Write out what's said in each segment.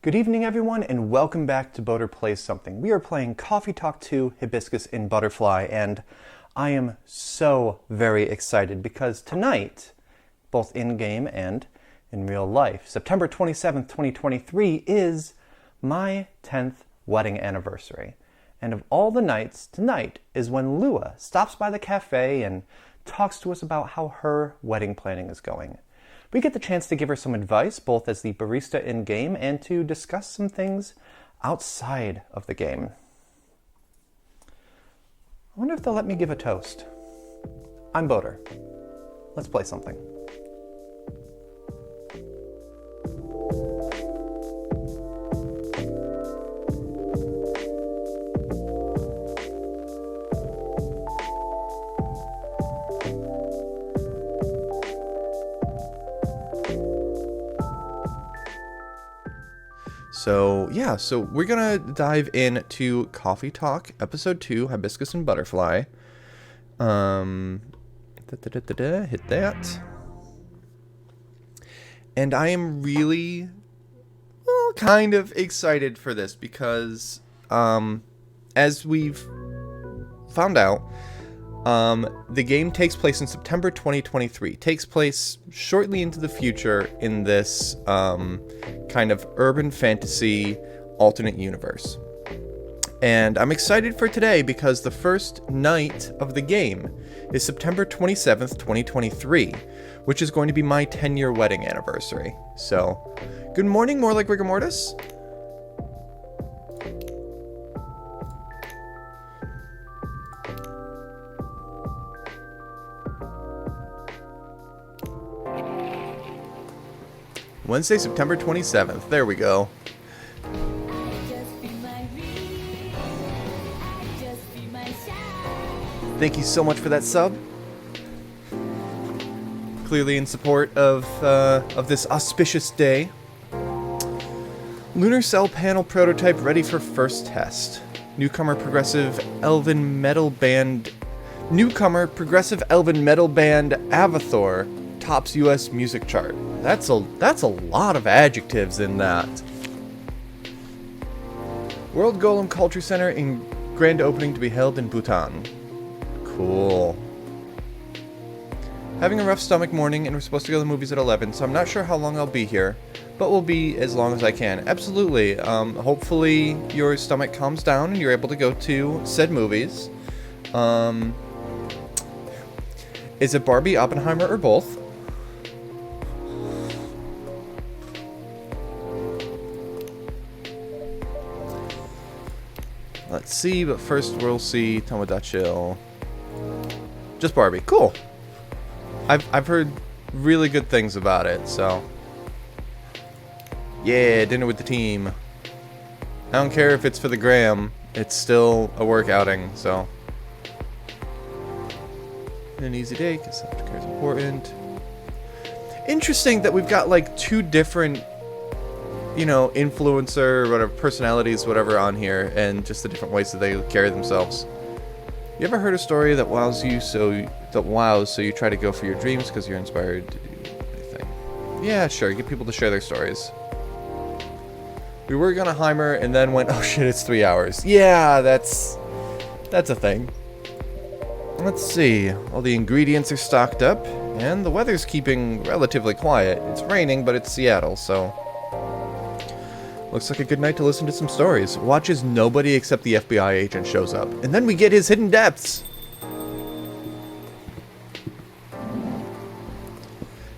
Good evening, everyone, and welcome back to Boter Plays Something. We are playing Coffee Talk 2, Hibiscus and Butterfly, and I am so very excited because tonight, both in-game and in real life, September 27th, 2023, is my 10th wedding anniversary. And of all the nights, tonight is when Lua stops by the cafe and talks to us about how her wedding planning is going. We get the chance to give her some advice, both as the barista in-game and to discuss some things outside of the game. I wonder if they'll let me give a toast. I'm Boter. Let's play something. So we're gonna dive into Coffee Talk, Episode 2, Hibiscus and Butterfly. Hit that. And I am really, kind of excited for this because, as we've found out, the game takes place in September 2023. Takes place shortly into the future in this kind of urban fantasy alternate universe. And I'm excited for today because the first night of the game is September 27th, 2023, which is going to be my 10-year wedding anniversary. So, good morning, more like rigor mortis. Wednesday, September 27th. There we go. Thank you so much for that sub. Clearly in support of this auspicious day. Lunar cell panel prototype ready for first test. Newcomer progressive elven metal band Avathor tops US music chart. That's a lot of adjectives in that. World Golem Culture Center in grand opening to be held in Bhutan. Cool. Having a rough stomach morning, and we're supposed to go to the movies at 11, so I'm not sure how long I'll be here, but we'll be as long as I can. Absolutely. Hopefully your stomach calms down and you're able to go to said movies. Is it Barbie, Oppenheimer, or both? Let's see, but first we'll see Tomodachi. Just Barbie. Cool. I've heard really good things about it, so. Yeah, dinner with the team. I don't care if it's for the gram. It's still a work outing, so. An easy day, because aftercare is important. Interesting that we've got like two different influencer, whatever, personalities, whatever on here, and just the different ways that they carry themselves. You ever heard a story that wows so you try to go for your dreams because you're inspired to do anything? Yeah, sure, get people to share their stories. We were gonna Heimer and then went, oh shit, it's 3 hours. Yeah, that's a thing. Let's see, all the ingredients are stocked up, and the weather's keeping relatively quiet. It's raining, but it's Seattle, so. Looks like a good night to listen to some stories. Watch as nobody except the FBI agent shows up. And then we get his hidden depths.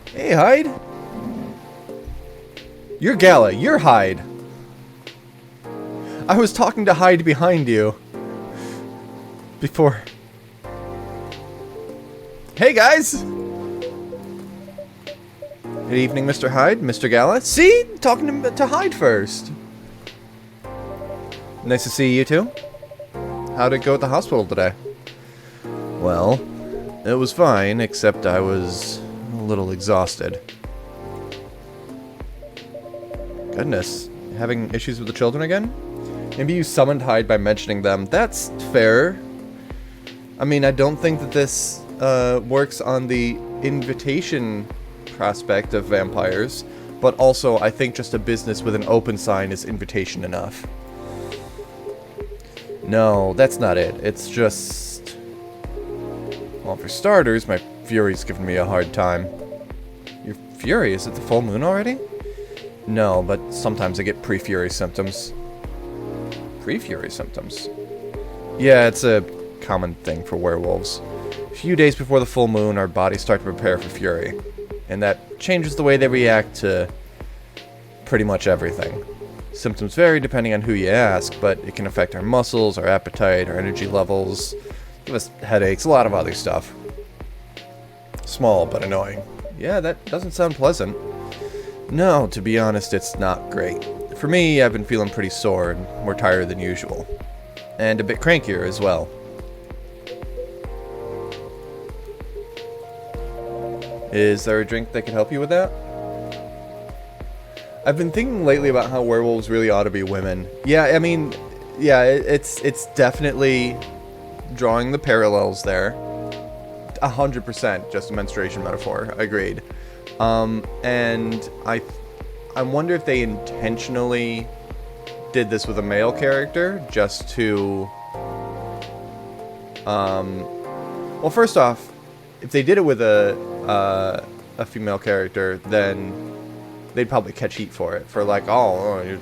Hey, Hyde. You're Gala. You're Hyde. I was talking to Hyde behind you. Before. Hey, guys. Good evening, Mr. Hyde, Mr. Gala. See? Talking to Hyde first. Nice to see you two. How'd it go at the hospital today? Well, it was fine, except I was a little exhausted. Goodness. Having issues with the children again? Maybe you summoned Hyde by mentioning them. That's fair. I mean, I don't think that this works on the invitation prospect of vampires, But also, I think just a business with an open sign is invitation enough. No, that's not it. It's just... Well, for starters, my Fury's giving me a hard time. Your Fury? Is it the full moon already? No, but sometimes I get pre-Fury symptoms. Pre-Fury symptoms? Yeah, it's a common thing for werewolves. A few days before the full moon, our bodies start to prepare for Fury. And that changes the way they react to pretty much everything. Symptoms vary depending on who you ask, but it can affect our muscles, our appetite, our energy levels, give us headaches, a lot of other stuff. Small, but annoying. Yeah, that doesn't sound pleasant. No, to be honest, it's not great. For me, I've been feeling pretty sore and more tired than usual. And a bit crankier as well. Is there a drink that could help you with that? I've been thinking lately about how werewolves really ought to be women. Yeah, I mean, yeah, it's definitely drawing the parallels there. 100% just a menstruation metaphor. Agreed. And I wonder if they intentionally did this with a male character just to... Well, first off, if they did it with a female character, then they'd probably catch heat for it. For like, oh, you're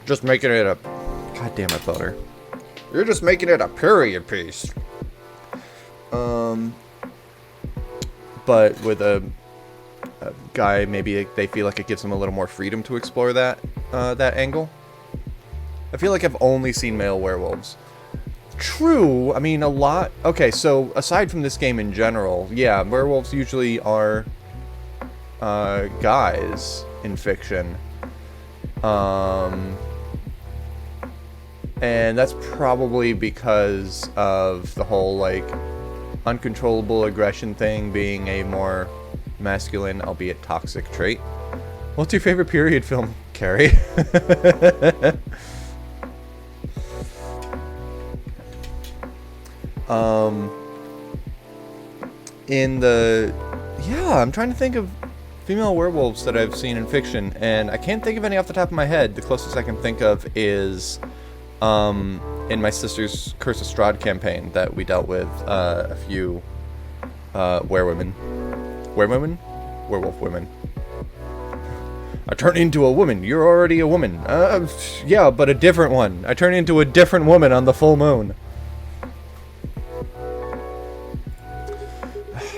just making it a... God damn it, Boter. You're just making it a period piece. But with a guy, maybe they feel like it gives them a little more freedom to explore that angle. I feel like I've only seen male werewolves. True, I mean, a lot... Okay, so aside from this game in general, yeah, werewolves usually are guys in fiction. And that's probably because of the whole, like, uncontrollable aggression thing being a more masculine, albeit toxic trait. What's your favorite period film, Carrie? Yeah, I'm trying to think of female werewolves that I've seen in fiction, and I can't think of any off the top of my head. The closest I can think of is, in my sister's Curse of Strahd campaign that we dealt with, a few, werewomen. Werewomen? Werewolf women. I turn into a woman. You're already a woman. Yeah, but a different one. I turn into a different woman on the full moon.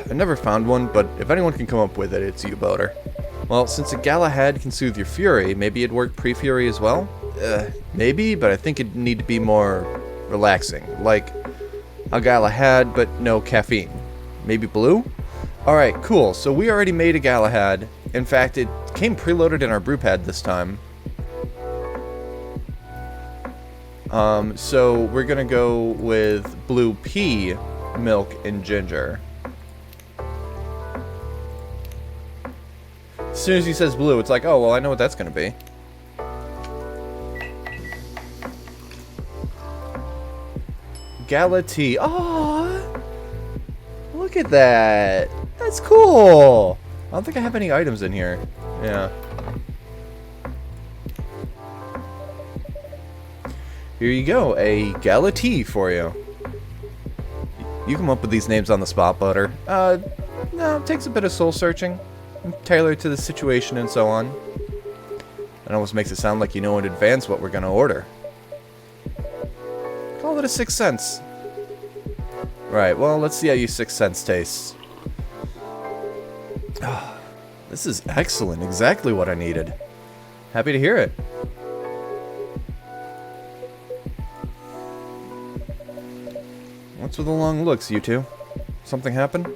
I never found one, but if anyone can come up with it, it's you, Boter. Well, since a Galahad can soothe your fury, maybe it'd work pre-fury as well? Maybe, but I think it'd need to be more relaxing. Like a Galahad, but no caffeine. Maybe blue? Alright, cool. So we already made a Galahad. In fact, it came preloaded in our brew pad this time. So we're gonna go with blue pea, milk, and ginger. As soon as he says blue, it's like, oh, well, I know what that's gonna be. Gala tea. Oh, look at that. That's cool. I don't think I have any items in here. Yeah. Here you go, a Gala tea for you. You come up with these names on the spot, Boter. No, it takes a bit of soul searching. Tailored to the situation and so on. It almost makes it sound like you know in advance what we're gonna order. Call it a sixth sense. Right, well, let's see how your sixth sense tastes. Oh, this is excellent. Exactly what I needed. Happy to hear it. What's with the long looks, you two? Something happened?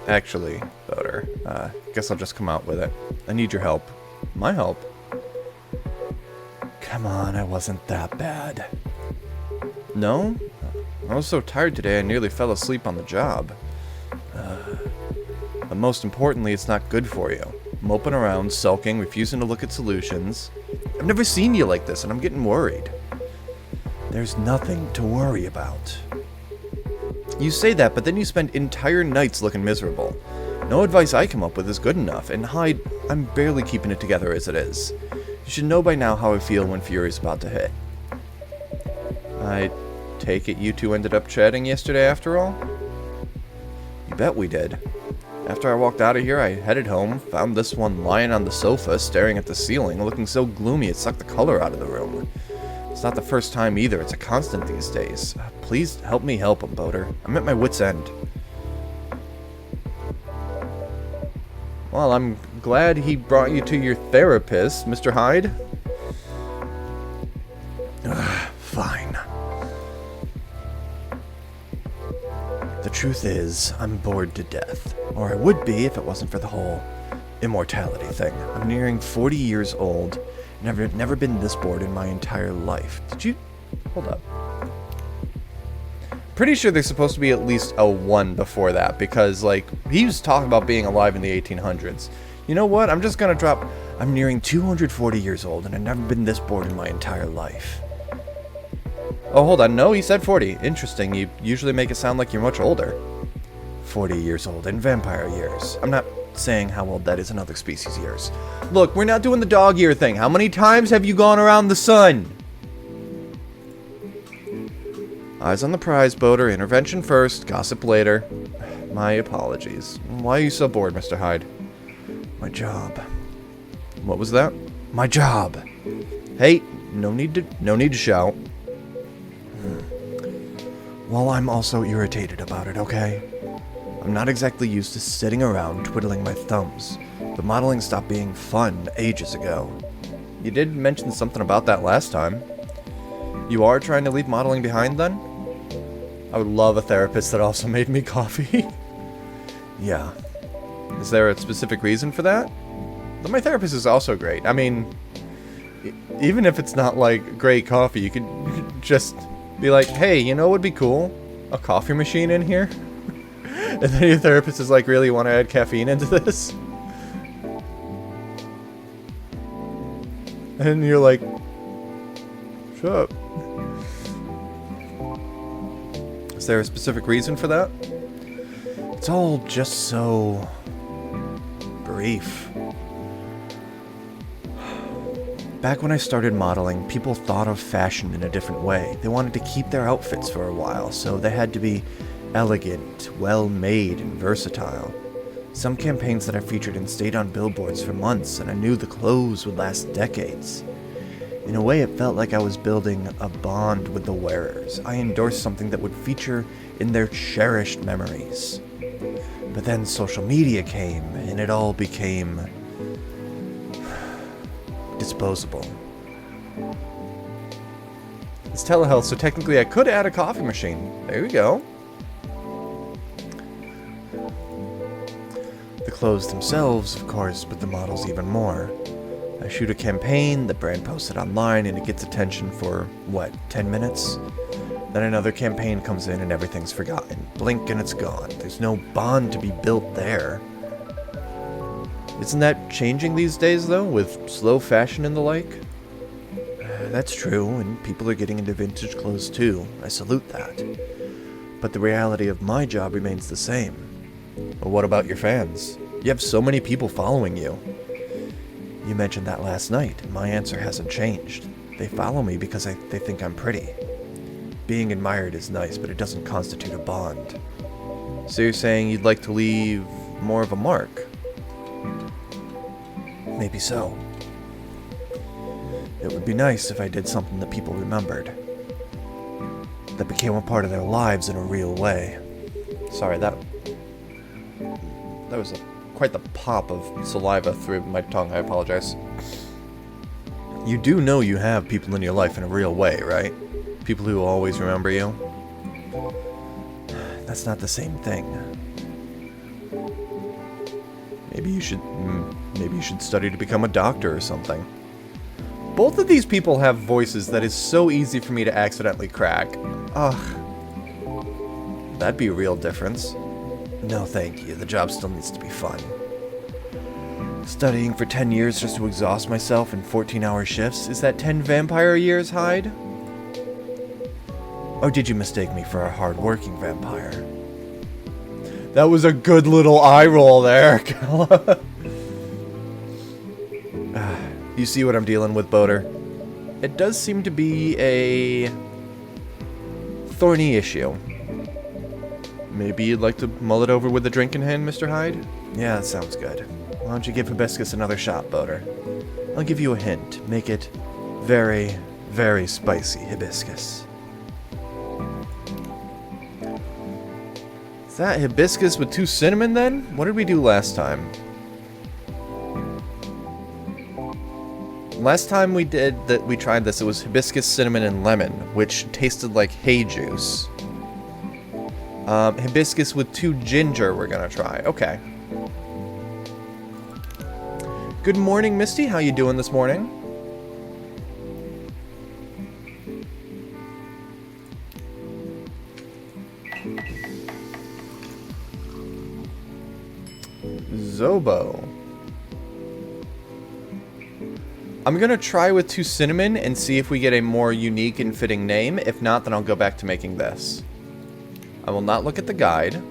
Actually, Boter, guess I'll just come out with it. I need your help. My help? Come on, I wasn't that bad. No? I was so tired today I nearly fell asleep on the job. But most importantly, it's not good for you. Moping around, sulking, refusing to look at solutions. I've never seen you like this, and I'm getting worried. There's nothing to worry about. You say that, but then you spend entire nights looking miserable. No advice I come up with is good enough, and Hyde, I'm barely keeping it together as it is. You should know by now how I feel when Fury's about to hit. I take it you two ended up chatting yesterday after all? You bet we did. After I walked out of here, I headed home, found this one lying on the sofa, staring at the ceiling, looking so gloomy it sucked the color out of the room. It's not the first time either, it's a constant these days. Please help me help him, Boter. I'm at my wit's end. Well, I'm glad he brought you to your therapist, Mr. Hyde. Fine. The truth is, I'm bored to death. Or I would be if it wasn't for the whole immortality thing. I'm nearing 40 years old, and I've never been this bored in my entire life. Did you... Hold up. Pretty sure there's supposed to be at least a 1 before that, because, like, he was talking about being alive in the 1800s. You know what? I'm just gonna drop... I'm nearing 240 years old, and I've never been this bored in my entire life. Oh, hold on. No, he said 40. Interesting. You usually make it sound like you're much older. 40 years old in vampire years. I'm not saying how old that is in other species years. Look, we're not doing the dog year thing. How many times have you gone around the sun? Eyes on the prize, Boter. Intervention first, gossip later. My apologies. Why are you so bored, Mr. Hyde? My job. What was that? My job. Hey, no need to shout. Well, I'm also irritated about it, okay? I'm not exactly used to sitting around twiddling my thumbs. The modeling stopped being fun ages ago. You did mention something about that last time. You are trying to leave modeling behind, then? I would love a therapist that also made me coffee. Yeah. Is there a specific reason for that? But my therapist is also great. I mean, even if it's not like great coffee, you could just be like, hey, you know what would be cool? A coffee machine in here? And then your therapist is like, really, you want to add caffeine into this? And you're like, shut up. Is there a specific reason for that? It's all just so brief. Back when I started modeling, people thought of fashion in a different way. They wanted to keep their outfits for a while, so they had to be elegant, well-made, and versatile. Some campaigns that I featured in stayed on billboards for months, and I knew the clothes would last decades. In a way, it felt like I was building a bond with the wearers. I endorsed something that would feature in their cherished memories. But then social media came, and it all became disposable. It's telehealth, so technically I could add a coffee machine. There we go. The clothes themselves, of course, but the models even more. I shoot a campaign, the brand posts it online, and it gets attention for, 10 minutes? Then another campaign comes in and everything's forgotten. Blink and it's gone. There's no bond to be built there. Isn't that changing these days, though, with slow fashion and the like? That's true, and people are getting into vintage clothes too. I salute that. But the reality of my job remains the same. Well, what about your fans? You have so many people following you. You mentioned that last night, and my answer hasn't changed. They follow me because they think I'm pretty. Being admired is nice, but it doesn't constitute a bond. So you're saying you'd like to leave more of a mark? Maybe so. It would be nice if I did something that people remembered. That became a part of their lives in a real way. Sorry, that was quite the pop of saliva through my tongue. I apologize. You do know you have people in your life in a real way, right? People who always remember you. That's not the same thing. Maybe you should study to become a doctor or something. Both of these people have voices that is so easy for me to accidentally crack. Ugh. That'd be a real difference. No, thank you. The job still needs to be fun. Studying for 10 years just to exhaust myself in 14-hour shifts? Is that 10 vampire years, Hyde? Or did you mistake me for a hard-working vampire? That was a good little eye roll there. You see what I'm dealing with, Boter? It does seem to be a thorny issue. Maybe you'd like to mull it over with a drink in hand, Mr. Hyde? Yeah, that sounds good. Why don't you give Hibiscus another shot, Boter? I'll give you a hint. Make it very, very spicy, Hibiscus. Is that hibiscus with 2 cinnamon then? What did we do last time? Last time we tried this, it was hibiscus, cinnamon, and lemon, which tasted like hay juice. Hibiscus with 2 ginger we're gonna try. Okay. Good morning, Misty. How you doing this morning? Zobo. I'm gonna try with 2 cinnamon and see if we get a more unique and fitting name. If not, then I'll go back to making this. I will not look at the guide.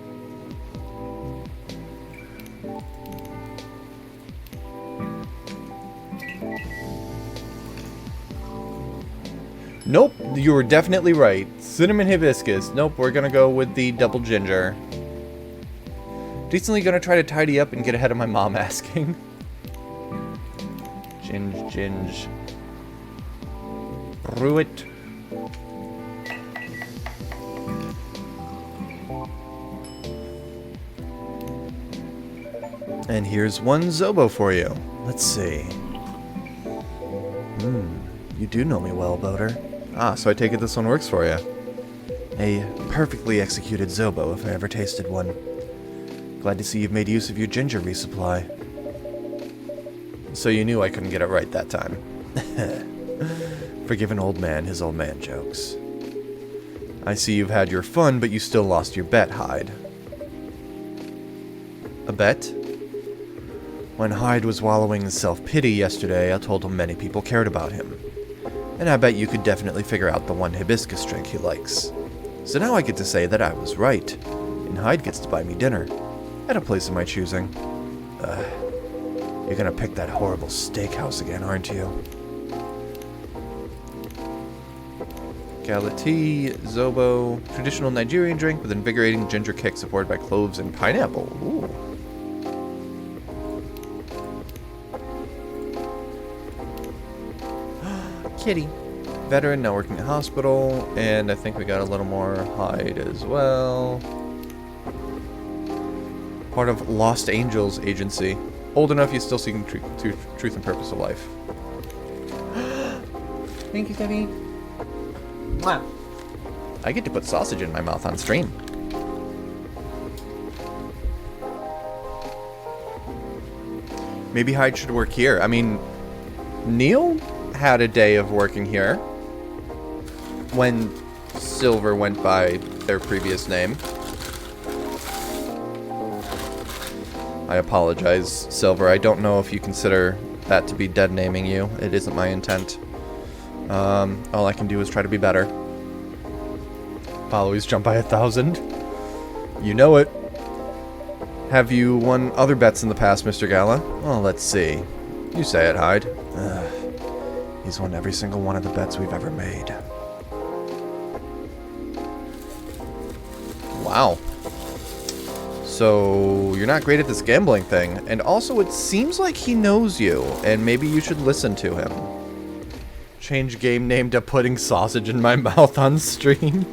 Nope, you were definitely right. Cinnamon hibiscus. Nope, we're gonna go with the double ginger. Decently gonna try to tidy up and get ahead of my mom asking. Ginge. Brew it. And here's 1 Zobo for you. Let's see. You do know me well, Boter. Ah, so I take it this one works for you. A perfectly executed Zobo, if I ever tasted one. Glad to see you've made use of your ginger resupply. So you knew I couldn't get it right that time. Forgive an old man his old man jokes. I see you've had your fun, but you still lost your bet, Hyde. A bet? When Hyde was wallowing in self-pity yesterday, I told him many people cared about him. And I bet you could definitely figure out the one hibiscus drink he likes. So now I get to say that I was right, and Hyde gets to buy me dinner. At a place of my choosing. You're gonna pick that horrible steakhouse again, aren't you? Gala tea, Zobo, traditional Nigerian drink with invigorating ginger kick supported by cloves and pineapple. Ooh. Kitty. Veteran, now working at hospital, and I think we got a little more Hyde as well. Part of Lost Angels Agency. Old enough, he's still seeking truth and purpose of life. Thank you, Debbie. Wow. I get to put sausage in my mouth on stream. Maybe Hyde should work here. I mean, Neil had a day of working here when Silver went by their previous name. I apologize, Silver. I don't know if you consider that to be dead naming you. It isn't my intent. All I can do is try to be better. I'll always jump by 1,000. You know it. Have you won other bets in the past, Mr. Gala? Well, let's see. You say it, Hyde. He's won every single one of the bets we've ever made. Wow. So, you're not great at this gambling thing. And also, it seems like he knows you, and maybe you should listen to him. Change game name to putting sausage in my mouth on stream.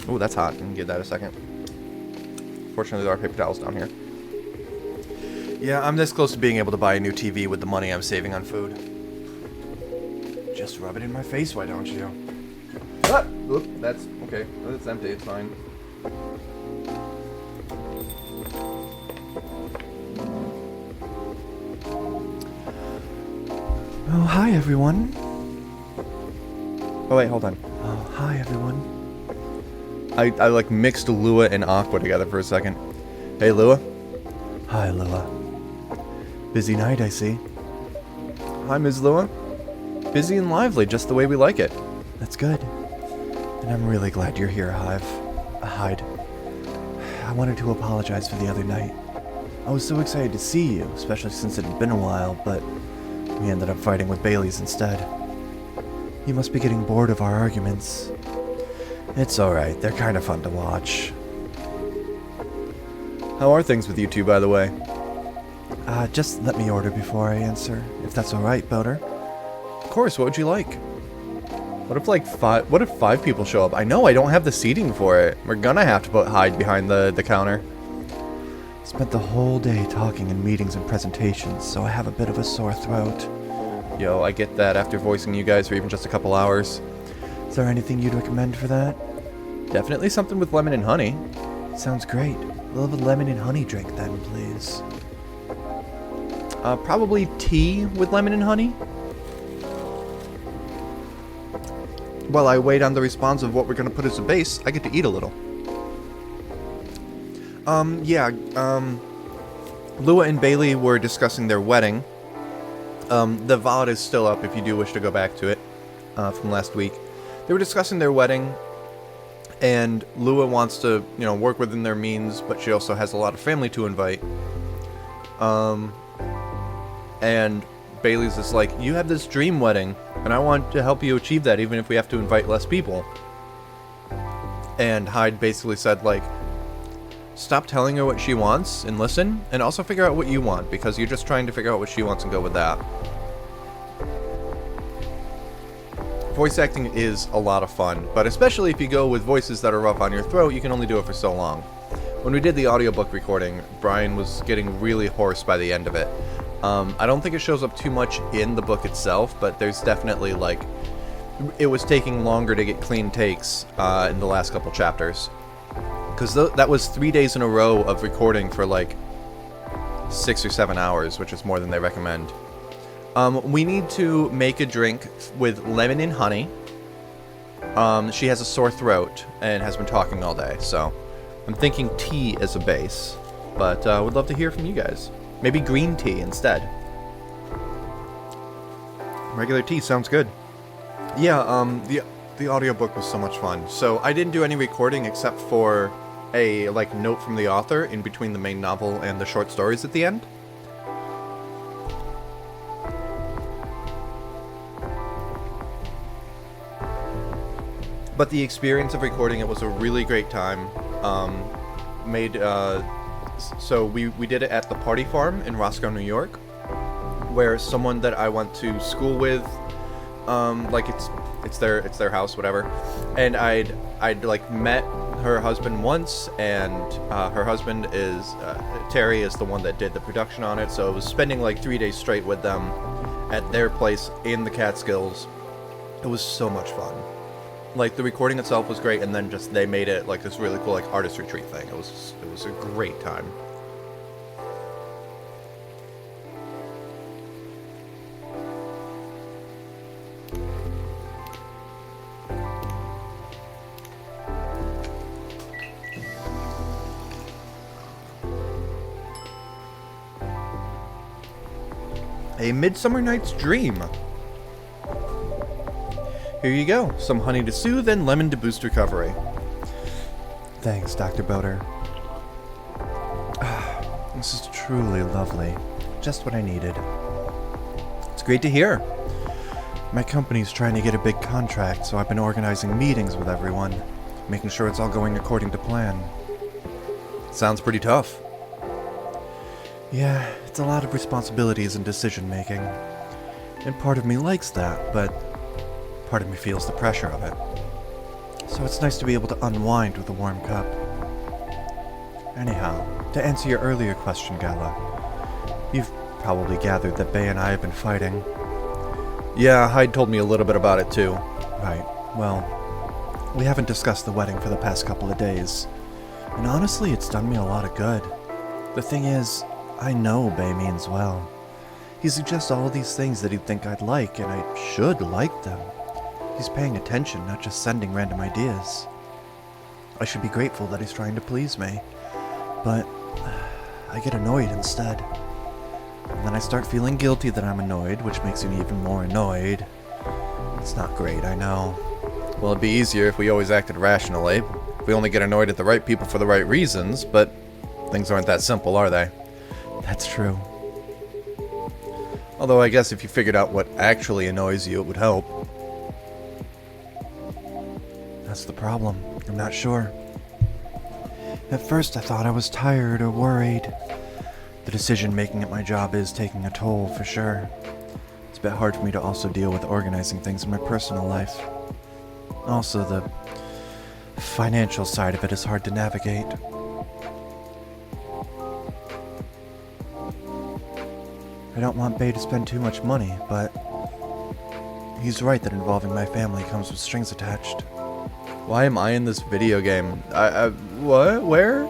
Oh, that's hot. I can get that in a second. Fortunately, there are paper towels down here. Yeah, I'm this close to being able to buy a new TV with the money I'm saving on food. Just rub it in my face, why don't you? Ah! Oop, that's okay. It's empty, it's fine. Oh, hi, everyone. Oh, wait, hold on. Oh, hi, everyone. I like mixed Lua and Aqua together for a second. Hey, Lua. Hi, Lua. Busy night, I see. Hi, Ms. Lua. Busy and lively, just the way we like it. That's good. And I'm really glad you're here, Hyde. I wanted to apologize for the other night. I was so excited to see you, especially since it had been a while, but we ended up fighting with Bailey's instead. You must be getting bored of our arguments. It's alright, they're kind of fun to watch. How are things with you two, by the way? Just let me order before I answer, if that's alright, Boter. Of course, what would you like? What if 5 people show up? I know, I don't have the seating for it. We're gonna have to put Hyde behind the counter. Spent the whole day talking in meetings and presentations, so I have a bit of a sore throat. Yo, I get that after voicing you guys for even just a couple hours. Is there anything you'd recommend for that? Definitely something with lemon and honey. Sounds great. We'll have a lemon and honey drink then, please. Probably tea with lemon and honey. While I wait on the response of what we're gonna put as a base, I get to eat a little. Lua and Bailey were discussing their wedding. The VOD is still up if you do wish to go back to it, from last week. They were discussing their wedding, and Lua wants to, work within their means, but she also has a lot of family to invite. And Bailey's just like, you have this dream wedding, and I want to help you achieve that, even if we have to invite less people. And Hyde basically said, like, stop telling her what she wants and listen, and also figure out what you want, because you're just trying to figure out what she wants and go with that. Voice acting is a lot of fun, but especially if you go with voices that are rough on your throat, you can only do it for so long. When we did the audiobook recording, Brian was getting really hoarse by the end of it. I don't think it shows up too much in the book itself, but there's definitely, like, it was taking longer to get clean takes in the last couple chapters. Because that was 3 days in a row of recording for, like, 6 or 7 hours, which is more than they recommend. We need to make a drink with lemon and honey. She has a sore throat and has been talking all day, so I'm thinking tea as a base. But would love to hear from you guys. Maybe green tea instead. Regular tea sounds good. Yeah, the audiobook was so much fun. So I didn't do any recording except for a note from the author in between the main novel and the short stories at the end. But the experience of recording it was a really great time. So we did it at the Party Farm in Roscoe, New York, where someone that I went to school with, it's their house, whatever, and I'd met her husband once, and her husband is Terry is the one that did the production on it, so I was spending 3 days straight with them at their place in the Catskills. It was so much fun. The recording itself was great, and then just they made it this really cool artist retreat thing. It was a great time. A Midsummer Night's Dream. Here you go. Some honey to soothe and lemon to boost recovery. Thanks, Dr. Boter. This is truly lovely. Just what I needed. It's great to hear. My company's trying to get a big contract, so I've been organizing meetings with everyone, making sure it's all going according to plan. Sounds pretty tough. Yeah, it's a lot of responsibilities and decision-making. And part of me likes that, but part of me feels the pressure of it. So it's nice to be able to unwind with a warm cup. Anyhow, to answer your earlier question, Gala, you've probably gathered that Bay and I have been fighting. Yeah, Hyde told me a little bit about it too. Right, well, we haven't discussed the wedding for the past couple of days. And honestly, it's done me a lot of good. The thing is, I know Bay means well. He suggests all these things that he'd think I'd like, and I should like them. He's paying attention, not just sending random ideas. I should be grateful that he's trying to please me, but I get annoyed instead. And then I start feeling guilty that I'm annoyed, which makes me even more annoyed. It's not great, I know. Well, it'd be easier if we always acted rationally. We only get annoyed at the right people for the right reasons, but things aren't that simple, are they? That's true. Although I guess if you figured out what actually annoys you, it would help. That's the problem. I'm not sure. At first, I thought I was tired or worried. The decision making at my job is taking a toll, for sure. It's a bit hard for me to also deal with organizing things in my personal life. Also, the financial side of it is hard to navigate. I don't want Bay to spend too much money, but he's right that involving my family comes with strings attached. Why am I in this video game? What? Where?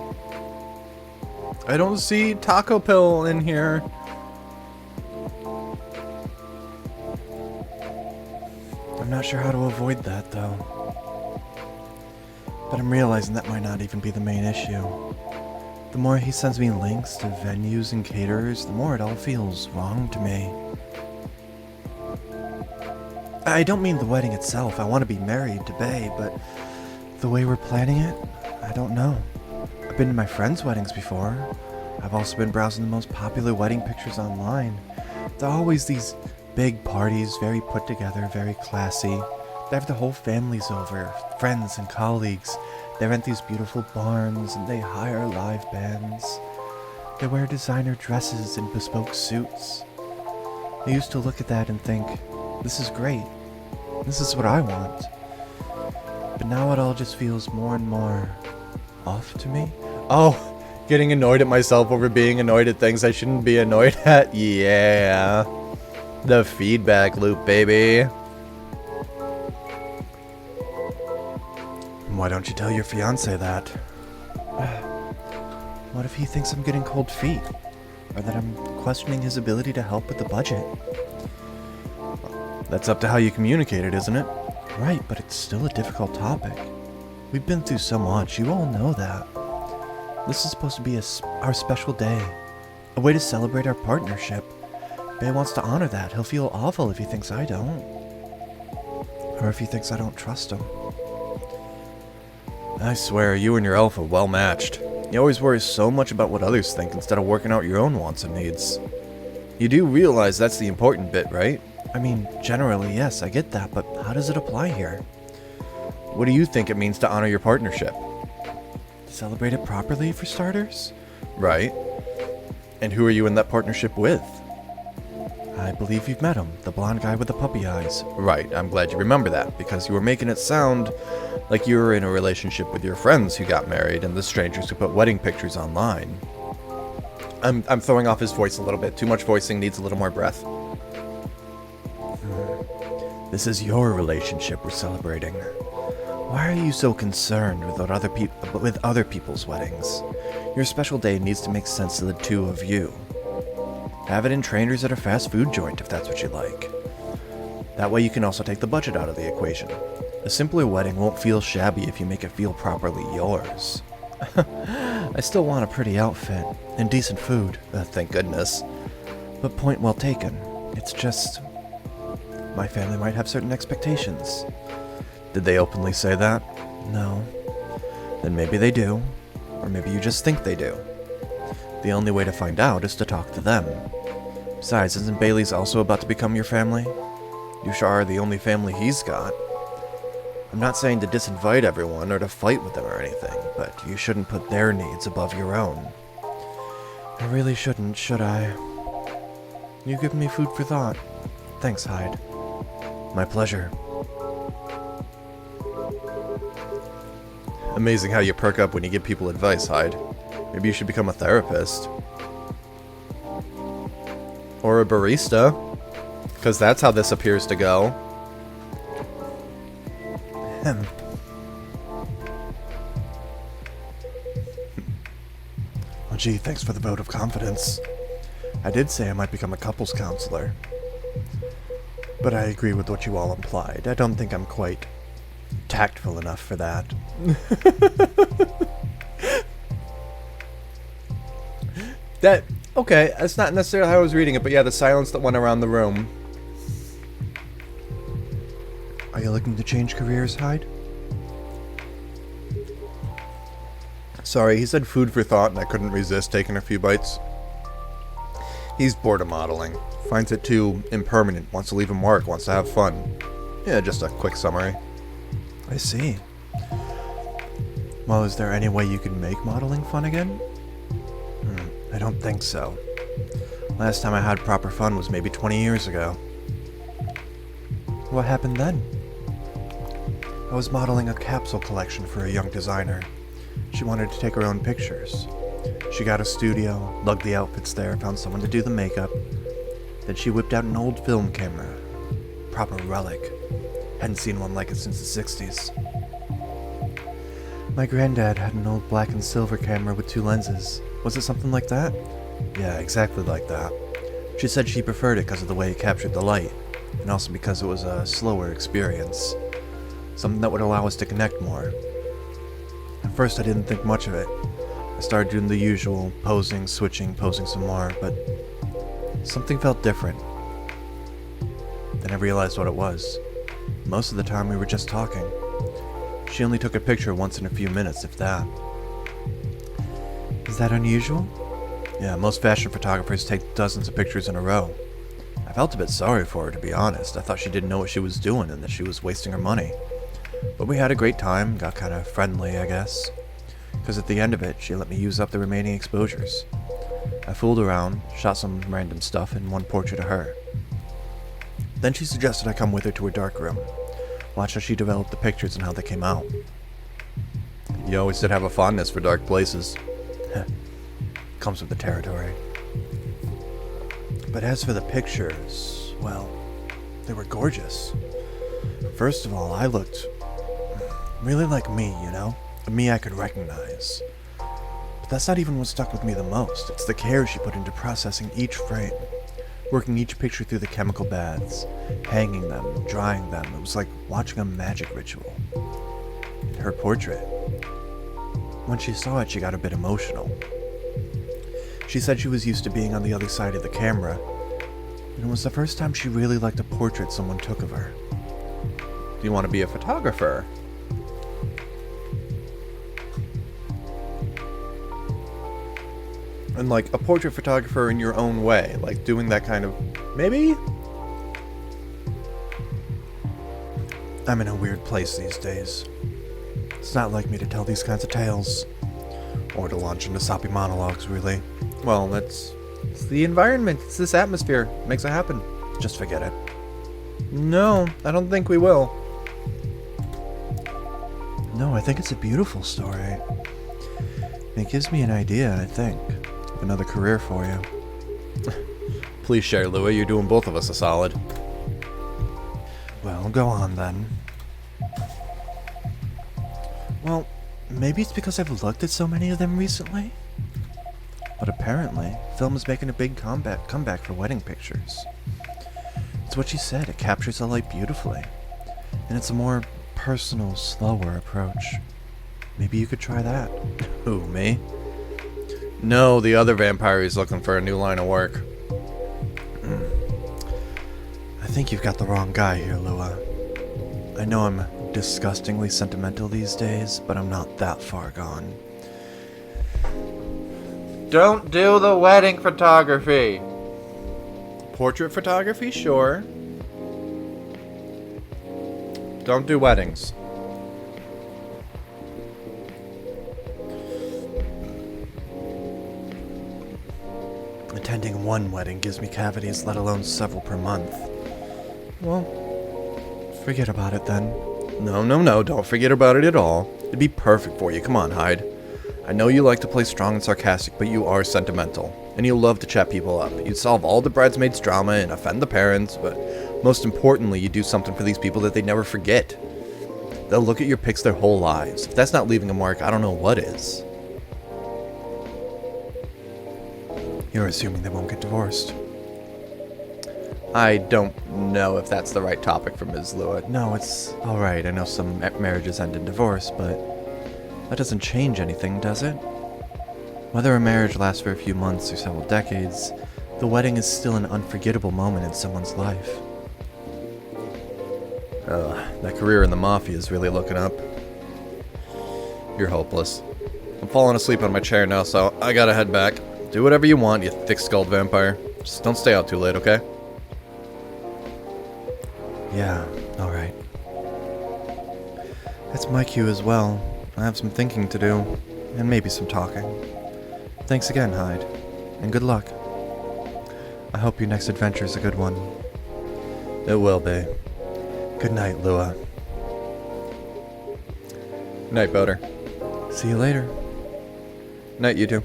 I don't see Taco Pill in here. I'm not sure how to avoid that, though. But I'm realizing that might not even be the main issue. The more he sends me links to venues and caterers, the more it all feels wrong to me. I don't mean the wedding itself. I want to be married to Bay, but the way we're planning it, I don't know. I've been to my friends' weddings before. I've also been browsing the most popular wedding pictures online. There are always these big parties, very put together, very classy. They have the whole families over, friends and colleagues. They rent these beautiful barns and they hire live bands. They wear designer dresses and bespoke suits. I used to look at that and think, this is great. This is what I want. But now it all just feels more and more off to me. Oh, getting annoyed at myself over being annoyed at things I shouldn't be annoyed at? Yeah. The feedback loop, baby. Why don't you tell your fiancé that? What if he thinks I'm getting cold feet? Or that I'm questioning his ability to help with the budget? That's up to how you communicate it, isn't it? Right, but it's still a difficult topic. We've been through so much, you all know that. This is supposed to be our special day. A way to celebrate our partnership. Bay wants to honor that. He'll feel awful if he thinks I don't. Or if he thinks I don't trust him. I swear, you and your elf are well matched. You always worry so much about what others think instead of working out your own wants and needs. You do realize that's the important bit, right? I mean, generally, yes, I get that, but how does it apply here? What do you think it means to honor your partnership? Celebrate it properly, for starters? Right. And who are you in that partnership with? I believe you've met him, the blonde guy with the puppy eyes. Right, I'm glad you remember that, because you were making it sound like you were in a relationship with your friends who got married and the strangers who put wedding pictures online. I'm throwing off his voice a little bit. Too much voicing, needs a little more breath. This is your relationship we're celebrating. Why are you so concerned with other people's weddings? Your special day needs to make sense to the two of you. Have it in trainers at a fast food joint if that's what you like. That way you can also take the budget out of the equation. A simpler wedding won't feel shabby if you make it feel properly yours. I still want a pretty outfit and decent food, Thank goodness. but point well taken. It's just, my family might have certain expectations. Did they openly say that? No. Then maybe they do. Or maybe you just think they do. The only way to find out is to talk to them. Besides, isn't Bailey's also about to become your family? You sure are the only family he's got. I'm not saying to disinvite everyone or to fight with them or anything, but you shouldn't put their needs above your own. I really shouldn't, should I? You give me food for thought. Thanks, Hyde. My pleasure. Amazing how you perk up when you give people advice, Hyde. Maybe you should become a therapist. Or a barista. Because that's how this appears to go. Well, gee, thanks for the vote of confidence. I did say I might become a couples counselor. But I agree with what you all implied. I don't think I'm quite tactful enough for that. Okay, that's not necessarily how I was reading it, but yeah, the silence that went around the room. Are you looking to change careers, Hyde? Sorry, he said food for thought and I couldn't resist taking a few bites. He's bored of modeling. Finds it too impermanent, wants to leave a mark, wants to have fun. Yeah, just a quick summary. I see. Well, is there any way you could make modeling fun again? I don't think so. Last time I had proper fun was maybe 20 years ago. What happened then? I was modeling a capsule collection for a young designer. She wanted to take her own pictures. She got a studio, lugged the outfits there, found someone to do the makeup. Then she whipped out an old film camera. Proper relic. Hadn't seen one like it since the 60s. My granddad had an old black and silver camera with 2 lenses. Was it something like that? Yeah, exactly like that. She said she preferred it because of the way it captured the light, and also because it was a slower experience. Something that would allow us to connect more. At first I didn't think much of it. I started doing the usual, posing, switching, posing some more, but something felt different. Then I realized what it was. Most of the time we were just talking. She only took a picture once in a few minutes, if that. Is that unusual? Yeah, most fashion photographers take dozens of pictures in a row. I felt a bit sorry for her, to be honest. I thought she didn't know what she was doing and that she was wasting her money. But we had a great time, got kind of friendly, I guess. Because at the end of it, she let me use up the remaining exposures. I fooled around, shot some random stuff, and one portrait of her. Then she suggested I come with her to her darkroom. Watch how she developed the pictures and how they came out. You always did have a fondness for dark places. Comes with the territory. But as for the pictures, well, they were gorgeous. First of all, I looked really like me, you know? A me I could recognize. But that's not even what stuck with me the most. It's the care she put into processing each frame. Working each picture through the chemical baths, hanging them, drying them. It was like watching a magic ritual. Her portrait. When she saw it, she got a bit emotional. She said she was used to being on the other side of the camera, and it was the first time she really liked a portrait someone took of her. Do you want to be a photographer? And like a portrait photographer in your own way, like doing that kind of... Maybe? I'm in a weird place these days. It's not like me to tell these kinds of tales. Or to launch into soppy monologues, really. Well, it's the environment. It's this atmosphere. It makes it happen. Just forget it. No, I don't think we will. No, I think it's a beautiful story. It gives me an idea, I think. Of another career for you. Please share, Louis. You're doing both of us a solid. Well, go on then. Well, maybe it's because I've looked at so many of them recently. But apparently, film is making a big comeback for wedding pictures. It's what she said, it captures the light beautifully. And it's a more personal, slower approach. Maybe you could try that. Who, me? No, the other vampire is looking for a new line of work. I think you've got the wrong guy here, Lua. I know I'm disgustingly sentimental these days, but I'm not that far gone. Don't do the wedding photography. Portrait photography, sure. Don't do weddings. Attending one wedding gives me cavities, let alone several per month. Well, forget about it then. No, don't forget about it at all. It'd be perfect for you. Come on, Hyde. I know you like to play strong and sarcastic, but you are sentimental. And you love to chat people up. You'd solve all the bridesmaids' drama and offend the parents, but most importantly, you do something for these people that they never forget. They'll look at your pics their whole lives. If that's not leaving a mark, I don't know what is. You're assuming they won't get divorced. I don't know if that's the right topic for Ms. Lewitt. No, it's alright. I know some marriages end in divorce, but that doesn't change anything, does it? Whether a marriage lasts for a few months or several decades, the wedding is still an unforgettable moment in someone's life. That career in the mafia is really looking up. You're hopeless. I'm falling asleep on my chair now, so I gotta head back. Do whatever you want, you thick-skulled vampire. Just don't stay out too late, okay? Yeah, alright. It's my cue as well. I have some thinking to do, and maybe some talking. Thanks again, Hyde, and good luck. I hope your next adventure is a good one. It will be. Good night, Lua. Night, Boter. See you later. Night, you two.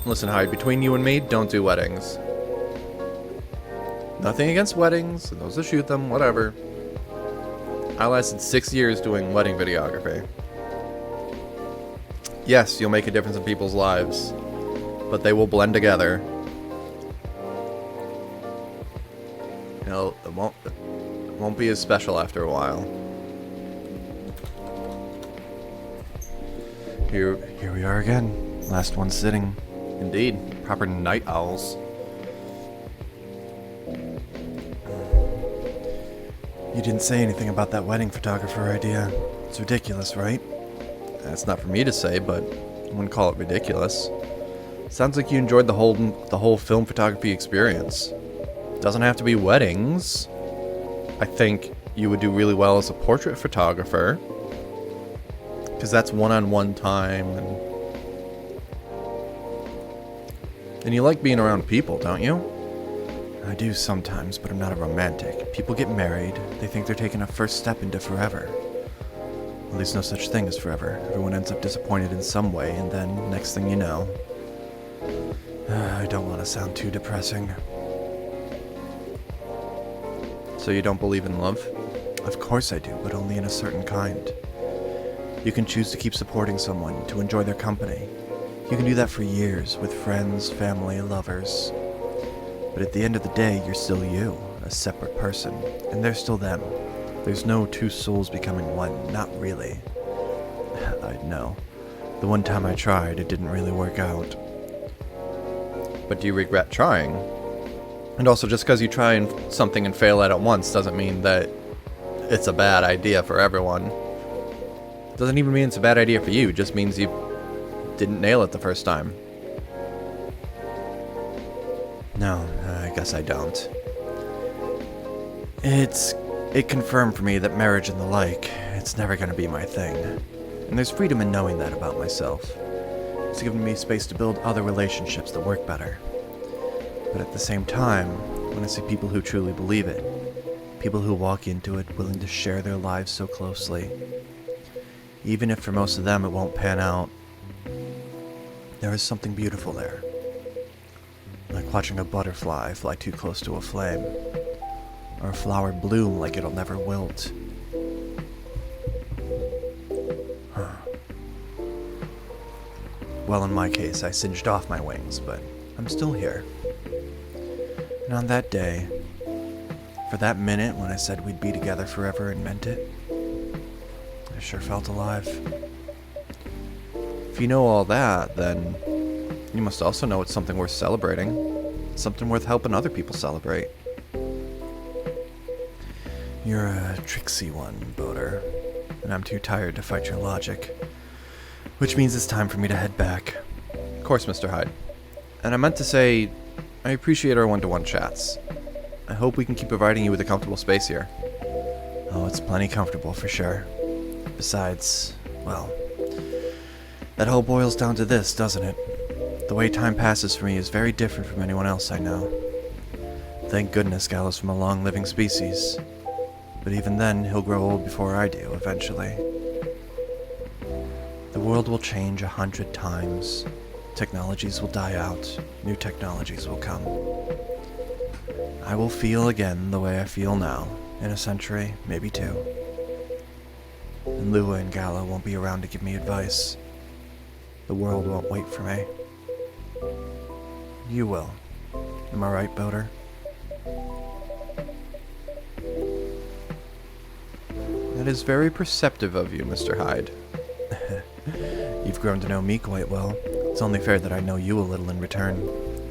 Listen, Hyde, between you and me, don't do weddings. Nothing against weddings, and those that shoot them, whatever. I lasted 6 years doing wedding videography. Yes, you'll make a difference in people's lives, but they will blend together. You know, it won't be as special after a while. Here we are again. Last one sitting. Indeed, proper night owls. You didn't say anything about that wedding photographer idea. It's ridiculous, right? That's not for me to say, but I wouldn't call it ridiculous. Sounds like you enjoyed the whole film photography experience. Doesn't have to be weddings. I think you would do really well as a portrait photographer, because that's one-on-one time, and you like being around people, don't you? I do sometimes, but I'm not a romantic. People get married, they think they're taking a first step into forever. Well, there's no such thing as forever. Everyone ends up disappointed in some way, and then, next thing you know... I don't want to sound too depressing. So you don't believe in love? Of course I do, but only in a certain kind. You can choose to keep supporting someone, to enjoy their company. You can do that for years, with friends, family, lovers. But at the end of the day, you're still you, a separate person, and they're still them. There's no two souls becoming one, not really. I know. The one time I tried, it didn't really work out. But do you regret trying? And also, just because you try something and fail at it once doesn't mean that it's a bad idea for everyone. Doesn't even mean it's a bad idea for you, it just means you didn't nail it the first time. No, I guess I don't. It confirmed for me that marriage and the like, it's never gonna be my thing. And there's freedom in knowing that about myself. It's given me space to build other relationships that work better. But at the same time, when I see people who truly believe it, people who walk into it willing to share their lives so closely, even if for most of them it won't pan out, there is something beautiful there. Like watching a butterfly fly too close to a flame, or a flower bloom like it'll never wilt. Well, in my case, I singed off my wings, but I'm still here. And on that day, for that minute when I said we'd be together forever and meant it, I sure felt alive. If you know all that, then you must also know it's something worth celebrating. Something worth helping other people celebrate. You're a tricksy one, Boter, and I'm too tired to fight your logic. Which means it's time for me to head back. Of course, Mr. Hyde. And I meant to say, I appreciate our one-to-one chats. I hope we can keep providing you with a comfortable space here. Oh, it's plenty comfortable for sure. Besides, well, that all boils down to this, doesn't it? The way time passes for me is very different from anyone else I know. Thank goodness Gallo's from a long-living species. But even then, he'll grow old before I do, eventually. The world will change 100 times. Technologies will die out. New technologies will come. I will feel again the way I feel now. In a century, maybe two. And Lua and Gallo won't be around to give me advice. The world won't wait for me. You will. Am I right, Boter? That is very perceptive of you, Mr. Hyde. You've grown to know me quite well. It's only fair that I know you a little in return.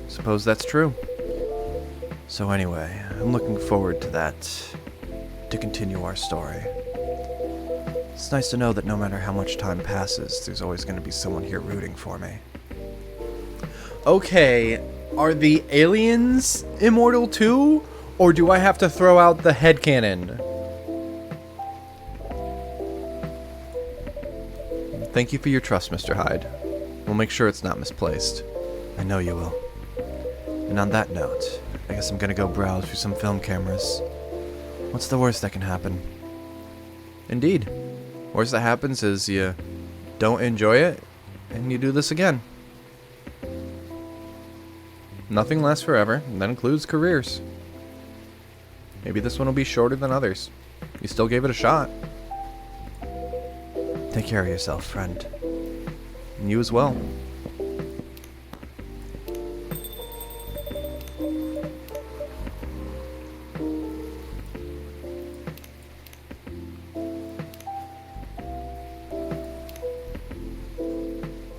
Suppose that's true. So anyway, I'm looking forward to that. To continue our story. It's nice to know that no matter how much time passes, there's always going to be someone here rooting for me. Okay, are the aliens immortal too? Or do I have to throw out the headcanon? Thank you for your trust, Mr. Hyde. We'll make sure it's not misplaced. I know you will. And on that note, I guess I'm gonna go browse through some film cameras. What's the worst that can happen? Indeed. Worst that happens is you don't enjoy it, and you do this again. Nothing lasts forever, and that includes careers. Maybe this one will be shorter than others. You still gave it a shot. Take care of yourself, friend. And you as well.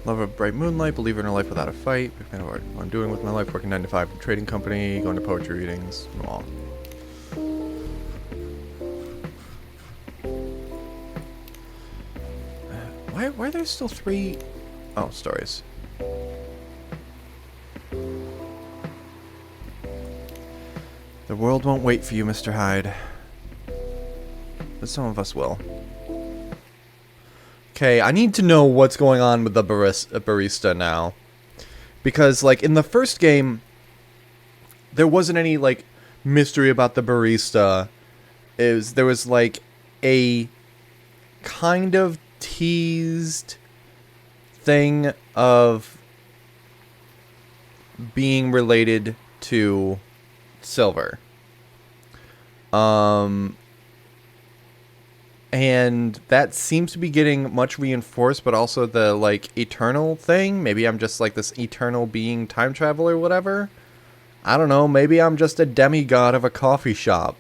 Love of bright moonlight, believer in a life without a fight. Kind of what I'm doing with my life, working 9 to 5 in a trading company, going to poetry readings. Aw. Why are there still 3... Oh, stories. The world won't wait for you, Mr. Hyde. But some of us will. Okay, I need to know what's going on with the barista now. Because, like, in the first game, there wasn't any, like, mystery about the barista. There was, like, a kind of teased thing of being related to Silver. And that seems to be getting much reinforced, but also the, like, eternal thing. Maybe I'm just, like, this eternal being time traveler or whatever. I don't know. Maybe I'm just a demigod of a coffee shop.